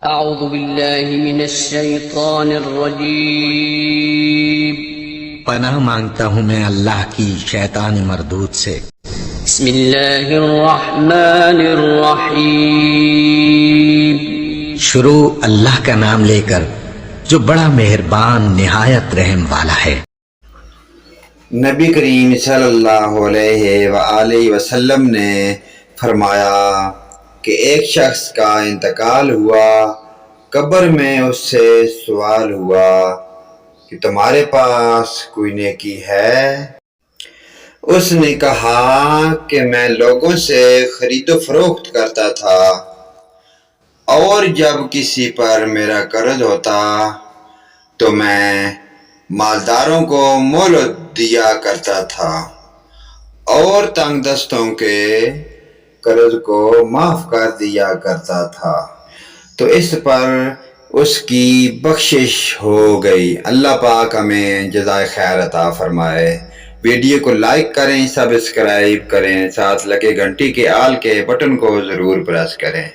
أعوذ بالله من الشيطان الرجيم. پناہ مانگتا ہوں میں اللہ کی شیطان مردود سے. بسم الله الرحمن الرحيم. شروع اللہ کا نام لے کر جو بڑا مہربان نہایت رحم والا ہے. نبی کریم صلی اللہ علیہ وآلہ وسلم نے فرمایا کہ ایک شخص کا انتقال ہوا، قبر میں اس سے سوال ہوا کہ تمہارے پاس کوئی نیکی ہے؟ اس نے کہا کہ میں لوگوں سے خرید و فروخت کرتا تھا، اور جب کسی پر میرا قرض ہوتا تو میں مالداروں کو مہلت دیا کرتا تھا اور تنگ دستوں کے قرض کو معاف کر دیا کرتا تھا، تو اس پر اس کی بخشش ہو گئی. اللہ پاک ہمیں جزائے خیر عطا فرمائے. ویڈیو کو لائک کریں، سبسکرائب کریں، ساتھ لگے گھنٹی کے آل کے بٹن کو ضرور پریس کریں.